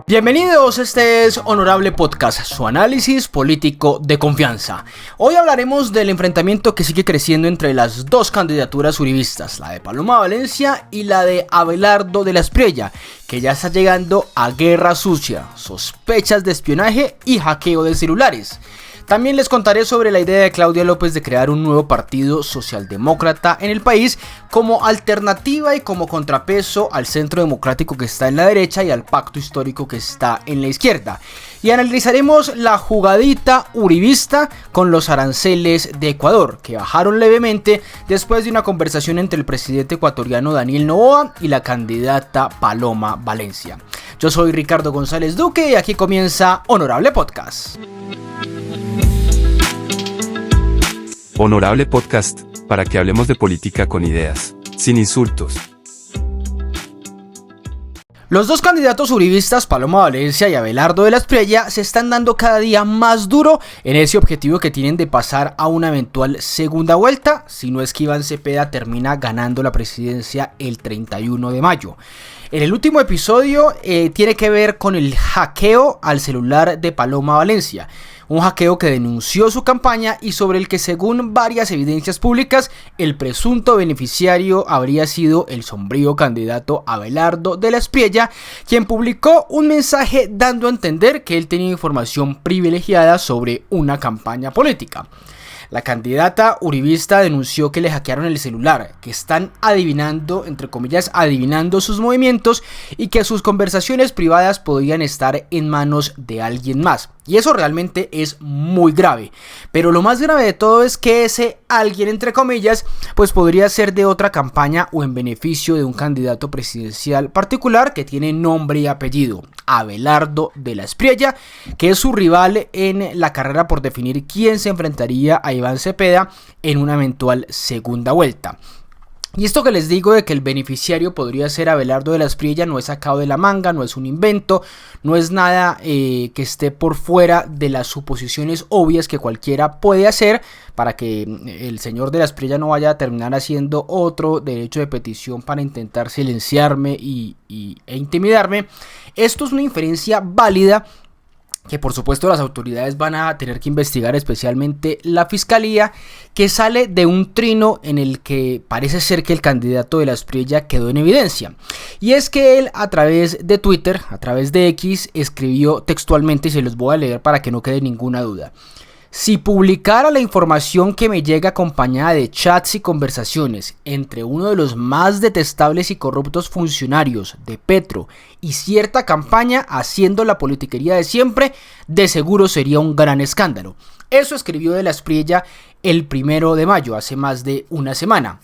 Bienvenidos, este es Honorable Podcast, su análisis político de confianza. Hoy hablaremos del enfrentamiento que sigue creciendo entre las dos candidaturas uribistas, la de Paloma Valencia y la de Abelardo de la Espriella, que ya está llegando a guerra sucia, sospechas de espionaje y hackeo de celulares. También les contaré sobre la idea de Claudia López de crear un nuevo partido socialdemócrata en el país como alternativa y como contrapeso al centro democrático que está en la derecha y al pacto histórico que está en la izquierda. Y analizaremos la jugadita uribista con los aranceles de Ecuador, que bajaron levemente después de una conversación entre el presidente ecuatoriano Daniel Noboa y la candidata Paloma Valencia. Yo soy Ricardo González Duque y aquí comienza Honorable Podcast. Honorable Podcast, para que hablemos de política con ideas, sin insultos. Los dos candidatos uribistas, Paloma Valencia y Abelardo de la Espriella, se están dando cada día más duro en ese objetivo que tienen de pasar a una eventual segunda vuelta, si no es que Iván Cepeda termina ganando la presidencia el 31 de mayo. En el último episodio tiene que ver con el hackeo al celular de Paloma Valencia. Un hackeo que denunció su campaña y sobre el que, según varias evidencias públicas, el presunto beneficiario habría sido el sombrío candidato Abelardo de la Espriella, quien publicó un mensaje dando a entender que él tenía información privilegiada sobre una campaña política. La candidata uribista denunció que le hackearon el celular, que están adivinando, entre comillas, adivinando sus movimientos y que sus conversaciones privadas podrían estar en manos de alguien más. Y eso realmente es muy grave. Pero lo más grave de todo es que ese alguien, entre comillas, pues podría ser de otra campaña o en beneficio de un candidato presidencial particular que tiene nombre y apellido, Abelardo de la Espriella, que es su rival en la carrera por definir quién se enfrentaría a Iván Cepeda en una eventual segunda vuelta. Y esto que les digo de que el beneficiario podría ser Abelardo de la Espriella no es sacado de la manga, no es un invento, no es nada que esté por fuera de las suposiciones obvias que cualquiera puede hacer para que el señor de la Espriella no vaya a terminar haciendo otro derecho de petición para intentar silenciarme e intimidarme. Esto es una inferencia válida que por supuesto las autoridades van a tener que investigar, especialmente la fiscalía, que sale de un trino en el que parece ser que el candidato de la Espriella quedó en evidencia. Y es que él a través de Twitter, a través de X, escribió textualmente, y se los voy a leer para que no quede ninguna duda. Si publicara la información que me llega acompañada de chats y conversaciones entre uno de los más detestables y corruptos funcionarios de Petro y cierta campaña haciendo la politiquería de siempre, de seguro sería un gran escándalo. Eso escribió de la Espriella el 1 de mayo, hace más de una semana.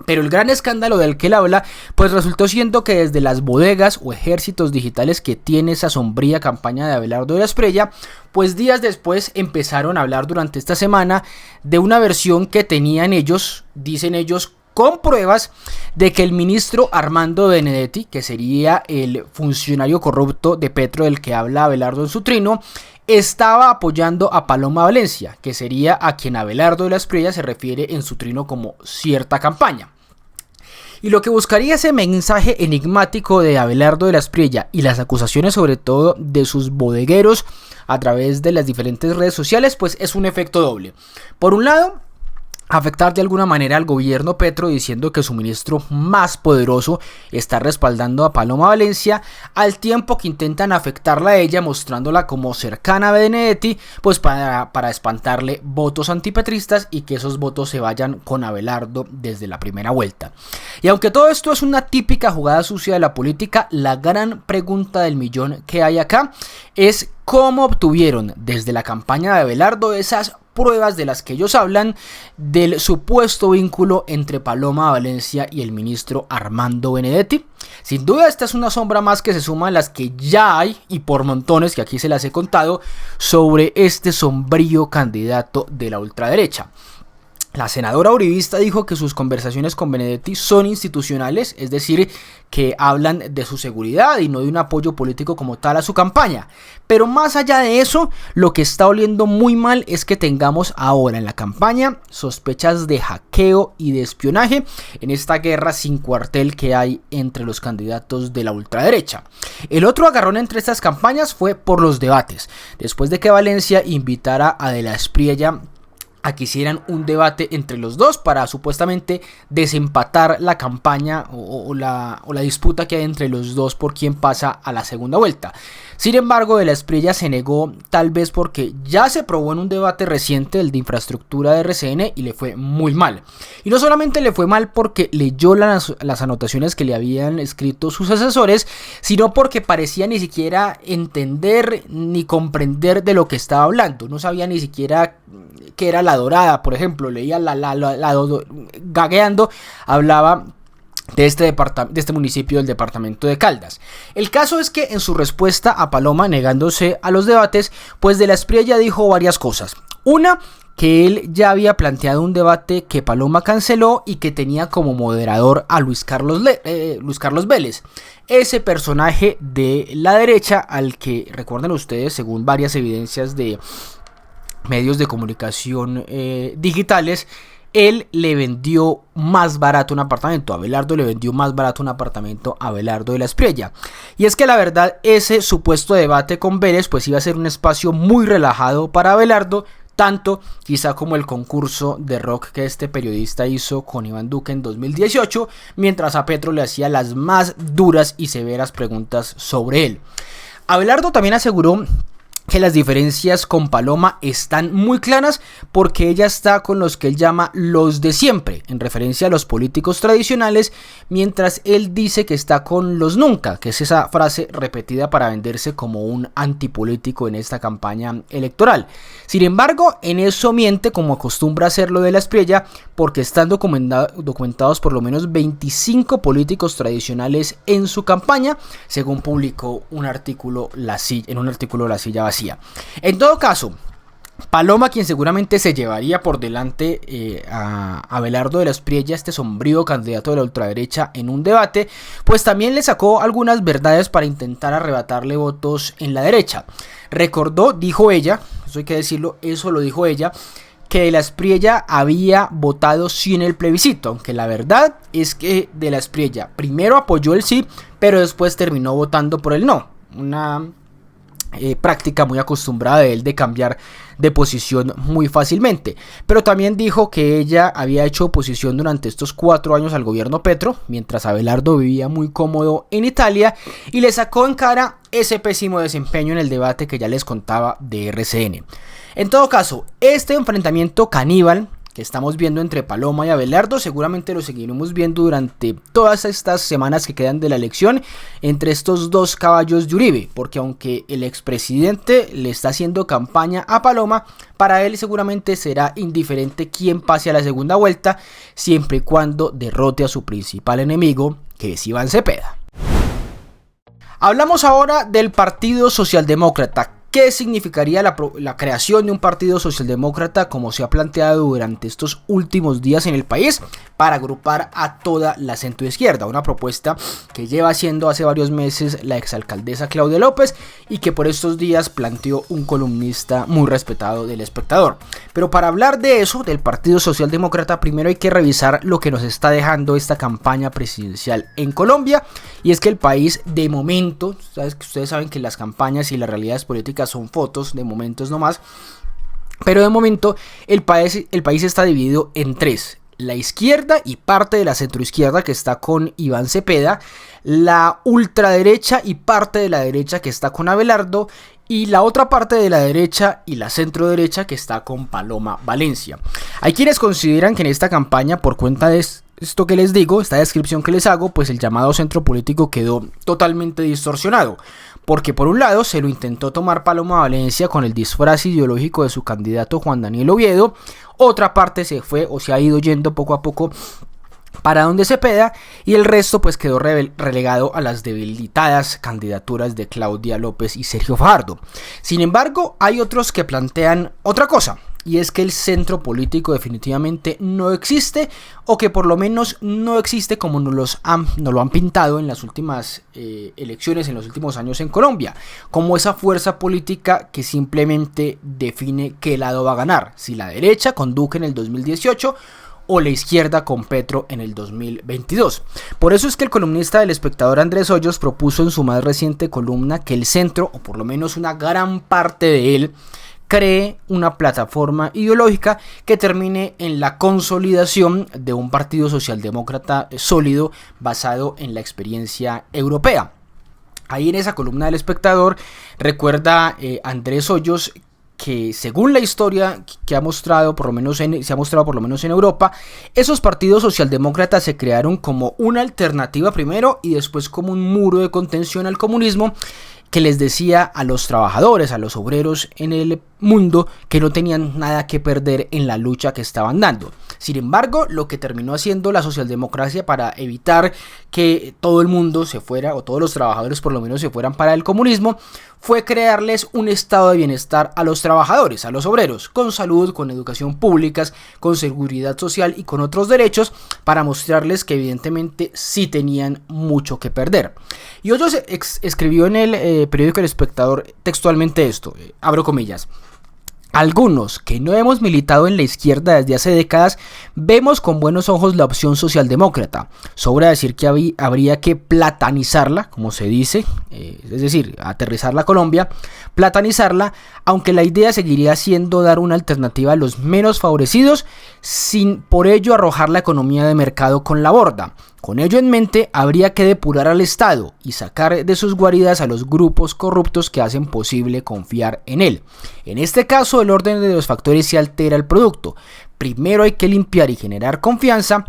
Pero el gran escándalo del que él habla, pues resultó siendo que desde las bodegas o ejércitos digitales que tiene esa sombría campaña de Abelardo de la Espriella, pues días después empezaron a hablar durante esta semana de una versión que tenían ellos, dicen ellos, con pruebas de que el ministro Armando Benedetti, que sería el funcionario corrupto de Petro del que habla Abelardo en su trino, estaba apoyando a Paloma Valencia, que sería a quien Abelardo de la Espriella se refiere en su trino como cierta campaña. Y lo que buscaría ese mensaje enigmático de Abelardo de la Espriella y las acusaciones sobre todo de sus bodegueros a través de las diferentes redes sociales, pues es un efecto doble. Por un lado, afectar de alguna manera al gobierno Petro diciendo que su ministro más poderoso está respaldando a Paloma Valencia, al tiempo que intentan afectarla a ella mostrándola como cercana a Benedetti, pues para espantarle votos antipetristas y que esos votos se vayan con Abelardo desde la primera vuelta. Y aunque todo esto es una típica jugada sucia de la política, la gran pregunta del millón que hay acá es cómo obtuvieron desde la campaña de Abelardo esas pruebas de las que ellos hablan del supuesto vínculo entre Paloma Valencia y el ministro Armando Benedetti. Sin duda esta es una sombra más que se suma a las que ya hay, y por montones que aquí se las he contado, sobre este sombrío candidato de la ultraderecha. La senadora uribista dijo que sus conversaciones con Benedetti son institucionales, es decir, que hablan de su seguridad y no de un apoyo político como tal a su campaña. Pero más allá de eso, lo que está oliendo muy mal es que tengamos ahora en la campaña sospechas de hackeo y de espionaje en esta guerra sin cuartel que hay entre los candidatos de la ultraderecha. El otro agarrón entre estas campañas fue por los debates, después de que Valencia invitara a De la Espriella a que hicieran un debate entre los dos para supuestamente desempatar la campaña o la disputa que hay entre los dos por quién pasa a la segunda vuelta. Sin embargo, De la Espriella se negó, tal vez porque ya se probó en un debate reciente, el de infraestructura de RCN, y le fue muy mal. Y no solamente le fue mal porque leyó las anotaciones que le habían escrito sus asesores, sino porque parecía ni siquiera entender ni comprender de lo que estaba hablando. No sabía ni siquiera qué era la dorada, por ejemplo, leía gagueando, hablaba de este municipio del departamento de Caldas. El caso es que en su respuesta a Paloma negándose a los debates, pues De la Espriella dijo varias cosas. Una, que él ya había planteado un debate que Paloma canceló y que tenía como moderador a Luis Carlos Vélez, ese personaje de la derecha al que, recuerden ustedes, según varias evidencias de medios de comunicación digitales, él le vendió más barato un apartamento. Abelardo le vendió más barato un apartamento a Abelardo de la Espriella. Y es que la verdad, ese supuesto debate con Vélez pues iba a ser un espacio muy relajado para Abelardo, tanto quizá como el concurso de rock que este periodista hizo con Iván Duque en 2018, mientras a Petro le hacía las más duras y severas preguntas sobre él. Abelardo también aseguró que las diferencias con Paloma están muy claras porque ella está con los que él llama los de siempre, en referencia a los políticos tradicionales, mientras él dice que está con los nunca, que es esa frase repetida para venderse como un antipolítico en esta campaña electoral. Sin embargo, en eso miente, como acostumbra hacerlo De la Espriella, porque están documentados por lo menos 25 políticos tradicionales en su campaña, según publicó en un artículo La Silla Vacía. En todo caso, Paloma, quien seguramente se llevaría por delante a Abelardo de la Espriella, este sombrío candidato de la ultraderecha, en un debate, pues también le sacó algunas verdades para intentar arrebatarle votos en la derecha. Recordó, dijo ella, eso hay que decirlo, eso lo dijo ella, que De la Espriella había votado sí en el plebiscito, aunque la verdad es que De la Espriella primero apoyó el sí, pero después terminó votando por el no. Una práctica muy acostumbrada de él de cambiar de posición muy fácilmente. Pero también dijo que ella había hecho oposición durante estos 4 años al gobierno Petro, mientras Abelardo vivía muy cómodo en Italia, y le sacó en cara ese pésimo desempeño en el debate que ya les contaba de RCN. En todo caso, este enfrentamiento caníbal que estamos viendo entre Paloma y Abelardo seguramente lo seguiremos viendo durante todas estas semanas que quedan de la elección entre estos dos caballos de Uribe, porque aunque el expresidente le está haciendo campaña a Paloma, para él seguramente será indiferente quién pase a la segunda vuelta, siempre y cuando derrote a su principal enemigo, que es Iván Cepeda. Hablamos ahora del Partido Socialdemócrata. ¿Qué significaría la creación de un partido socialdemócrata como se ha planteado durante estos últimos días en el país para agrupar a toda la centroizquierda? Una propuesta que lleva haciendo hace varios meses la exalcaldesa Claudia López y que por estos días planteó un columnista muy respetado del Espectador. Pero para hablar de eso, del Partido Socialdemócrata, primero hay que revisar lo que nos está dejando esta campaña presidencial en Colombia, y es que el país de momento, ustedes saben que las campañas y las realidades políticas son fotos de momentos nomás, pero de momento el país está dividido en tres: la izquierda y parte de la centroizquierda que está con Iván Cepeda, la ultraderecha y parte de la derecha que está con Abelardo, y la otra parte de la derecha y la centroderecha que está con Paloma Valencia. Hay quienes consideran que en esta campaña, por cuenta de esto que les digo, esta descripción que les hago, pues el llamado centro político quedó totalmente distorsionado, porque por un lado se lo intentó tomar Paloma Valencia con el disfraz ideológico de su candidato Juan Daniel Oviedo, otra parte se fue o se ha ido yendo poco a poco para donde Cepeda, y el resto pues quedó relegado a las debilitadas candidaturas de Claudia López y Sergio Fajardo. Sin embargo, hay otros que plantean otra cosa, y es que el centro político definitivamente no existe, o que por lo menos no existe como nos lo han pintado en las últimas elecciones, en los últimos años en Colombia, como esa fuerza política que simplemente define qué lado va a ganar, si la derecha con Duque en el 2018 o la izquierda con Petro en el 2022. Por eso es que el columnista del Espectador Andrés Hoyos propuso en su más reciente columna que el centro, o por lo menos una gran parte de él, cree una plataforma ideológica que termine en la consolidación de un partido socialdemócrata sólido basado en la experiencia europea. Ahí en esa columna del Espectador recuerda Andrés Hoyos que según la historia que se ha mostrado por lo menos en Europa, esos partidos socialdemócratas se crearon como una alternativa primero y después como un muro de contención al comunismo, que les decía a los trabajadores, a los obreros en el mundo que no tenían nada que perder en la lucha que estaban dando. Sin embargo, lo que terminó haciendo la socialdemocracia para evitar que todo el mundo se fuera, o todos los trabajadores por lo menos se fueran para el comunismo, fue crearles un estado de bienestar a los trabajadores, a los obreros, con salud, con educación públicas, con seguridad social y con otros derechos, para mostrarles que evidentemente sí tenían mucho que perder. Y Hoyos escribió en el periódico El Espectador textualmente esto, abro comillas: algunos que no hemos militado en la izquierda desde hace décadas vemos con buenos ojos la opción socialdemócrata. Sobra decir que habría que platanizarla, como se dice, es decir, aterrizar la Colombia, platanizarla, aunque la idea seguiría siendo dar una alternativa a los menos favorecidos, sin por ello arrojar la economía de mercado con la borda. Con ello en mente, habría que depurar al Estado y sacar de sus guaridas a los grupos corruptos que hacen posible confiar en él. En este caso, el orden de los factores se altera el producto. Primero hay que limpiar y generar confianza,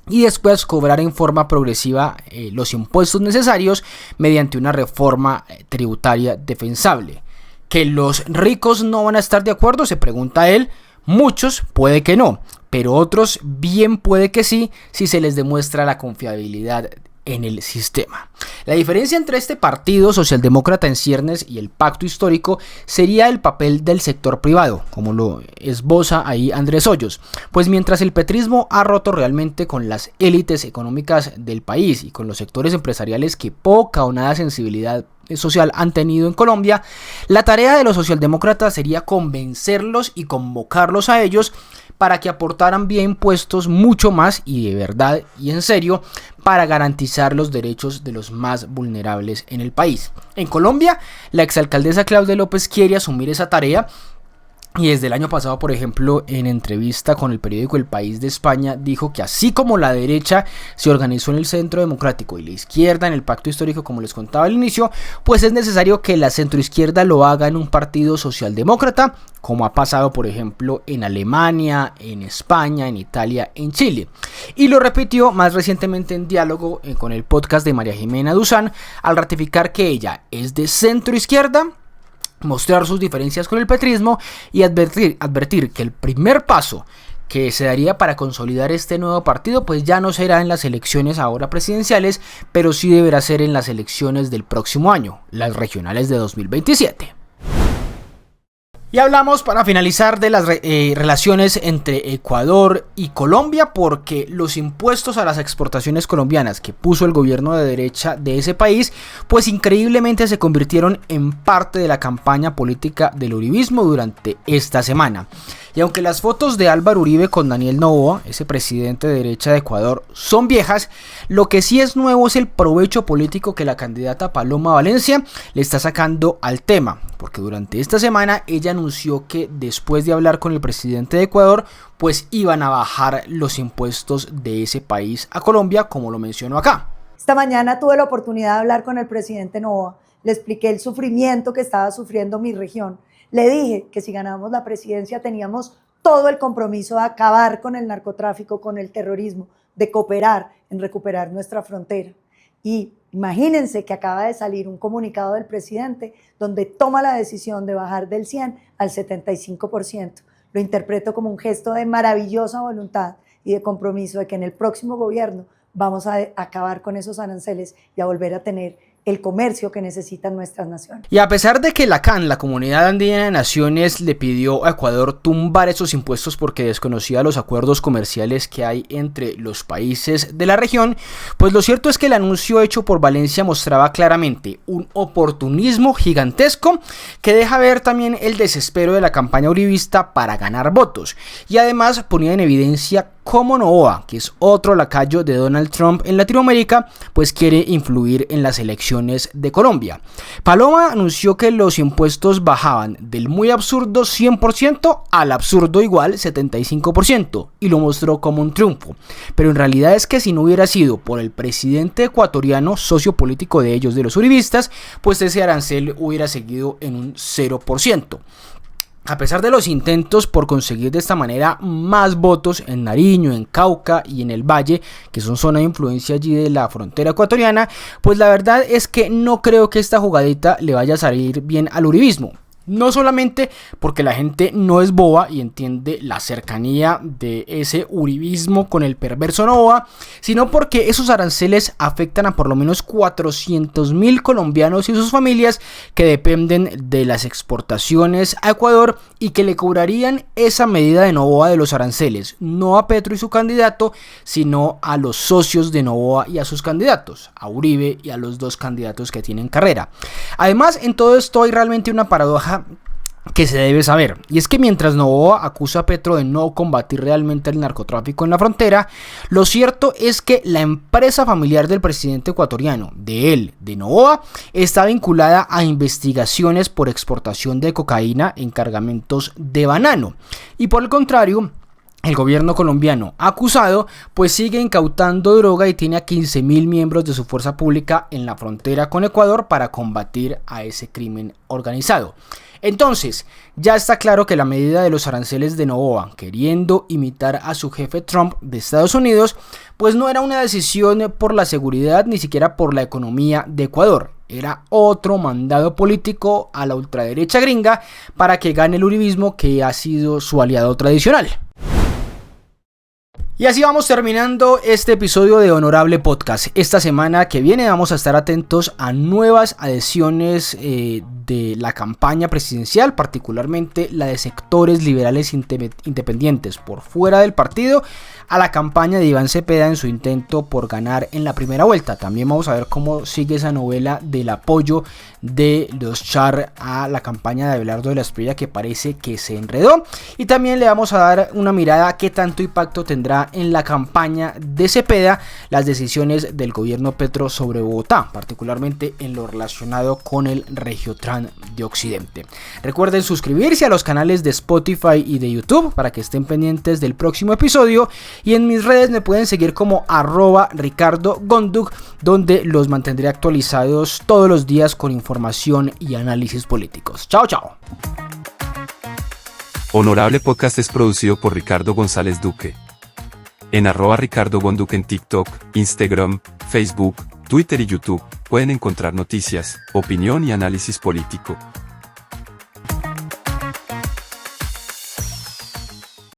y después cobrar en forma progresiva los impuestos necesarios mediante una reforma tributaria defensable. ¿Que los ricos no van a estar de acuerdo?, se pregunta él. Muchos puede que no, pero otros bien puede que sí, si se les demuestra la confiabilidad en el sistema. La diferencia entre este partido socialdemócrata en ciernes y el pacto histórico sería el papel del sector privado, como lo esboza ahí Andrés Hoyos. Pues mientras el petrismo ha roto realmente con las élites económicas del país y con los sectores empresariales que poca o nada sensibilidad social han tenido en Colombia, la tarea de los socialdemócratas sería convencerlos y convocarlos a ellos para que aportaran vía impuestos mucho más y de verdad y en serio para garantizar los derechos de los más vulnerables en el país. En Colombia, la exalcaldesa Claudia López quiere asumir esa tarea. Y desde el año pasado, por ejemplo, en entrevista con el periódico El País de España, dijo que así como la derecha se organizó en el centro democrático y la izquierda en el pacto histórico, como les contaba al inicio, pues es necesario que la centroizquierda lo haga en un partido socialdemócrata, como ha pasado, por ejemplo, en Alemania, en España, en Italia, en Chile. Y lo repitió más recientemente en diálogo con el podcast de María Jimena Duzán, al ratificar que ella es de centroizquierda, mostrar sus diferencias con el petrismo y advertir que el primer paso que se daría para consolidar este nuevo partido pues ya no será en las elecciones ahora presidenciales, pero sí deberá ser en las elecciones del próximo año, las regionales de 2027. Y hablamos para finalizar de las relaciones entre Ecuador y Colombia, porque los impuestos a las exportaciones colombianas que puso el gobierno de derecha de ese país, pues increíblemente se convirtieron en parte de la campaña política del uribismo durante esta semana. Y aunque las fotos de Álvaro Uribe con Daniel Noboa, ese presidente de derecha de Ecuador, son viejas, lo que sí es nuevo es el provecho político que la candidata Paloma Valencia le está sacando al tema, porque durante esta semana ella anunció que después de hablar con el presidente de Ecuador, pues iban a bajar los impuestos de ese país a Colombia, como lo menciono acá. Esta mañana tuve la oportunidad de hablar con el presidente Noboa, le expliqué el sufrimiento que estaba sufriendo mi región. Le dije que si ganábamos la presidencia teníamos todo el compromiso de acabar con el narcotráfico, con el terrorismo, de cooperar en recuperar nuestra frontera. Y imagínense que acaba de salir un comunicado del presidente donde toma la decisión de bajar del 100 al 75%. Lo interpreto como un gesto de maravillosa voluntad y de compromiso de que en el próximo gobierno vamos a acabar con esos aranceles y a volver a tener el comercio que necesitan nuestras naciones. Y a pesar de que la CAN, la Comunidad Andina de Naciones, le pidió a Ecuador tumbar esos impuestos porque desconocía los acuerdos comerciales que hay entre los países de la región, pues lo cierto es que el anuncio hecho por Valencia mostraba claramente un oportunismo gigantesco que deja ver también el desespero de la campaña uribista para ganar votos, y además ponía en evidencia cómo Noboa, que es otro lacayo de Donald Trump en Latinoamérica, pues quiere influir en las elecciones de Colombia. Paloma anunció que los impuestos bajaban del muy absurdo 100% al absurdo igual 75% y lo mostró como un triunfo, pero en realidad es que si no hubiera sido por el presidente ecuatoriano, socio político de ellos, de los uribistas, pues ese arancel hubiera seguido en un 0%. A pesar de los intentos por conseguir de esta manera más votos en Nariño, en Cauca y en el Valle, que son zona de influencia allí de la frontera ecuatoriana, pues la verdad es que no creo que esta jugadita le vaya a salir bien al uribismo. No solamente porque la gente no es boba y entiende la cercanía de ese uribismo con el perverso Noboa, sino porque esos aranceles afectan a por lo menos 400.000 colombianos y sus familias que dependen de las exportaciones a Ecuador y que le cobrarían esa medida de Noboa de los aranceles, no a Petro y su candidato, sino a los socios de Noboa y a sus candidatos, a Uribe y a los dos candidatos que tienen carrera. Además, en todo esto hay realmente una paradoja que se debe saber, y es que mientras Noboa acusa a Petro de no combatir realmente el narcotráfico en la frontera, lo cierto es que la empresa familiar del presidente ecuatoriano, de Noboa, está vinculada a investigaciones por exportación de cocaína en cargamentos de banano, y por el contrario, el gobierno colombiano acusado pues sigue incautando droga y tiene a 15.000 miembros de su fuerza pública en la frontera con Ecuador para combatir a ese crimen organizado. Entonces, ya está claro que la medida de los aranceles de Noboa, queriendo imitar a su jefe Trump de Estados Unidos, pues no era una decisión por la seguridad ni siquiera por la economía de Ecuador. Era otro mandado político a la ultraderecha gringa para que gane el uribismo, que ha sido su aliado tradicional. Y así vamos terminando este episodio de Honorable Podcast. Esta semana que viene vamos a estar atentos a nuevas adhesiones de la campaña presidencial, particularmente la de sectores liberales independientes por fuera del partido, a la campaña de Iván Cepeda en su intento por ganar en la primera vuelta. También vamos a ver cómo sigue esa novela del apoyo de los Char a la campaña de Abelardo de la Espriella, que parece que se enredó. Y también le vamos a dar una mirada a qué tanto impacto tendrá en la campaña de Cepeda las decisiones del gobierno Petro sobre Bogotá, particularmente en lo relacionado con el Regiotran de Occidente. Recuerden suscribirse a los canales de Spotify y de YouTube para que estén pendientes del próximo episodio, y en mis redes me pueden seguir como @RicardoGonduk, donde los mantendré actualizados todos los días con información y análisis políticos. Chao, chao. Honorable Podcast es producido por Ricardo González Duque. En @RicardoGonduk en TikTok, Instagram, Facebook, Twitter y YouTube pueden encontrar noticias, opinión y análisis político.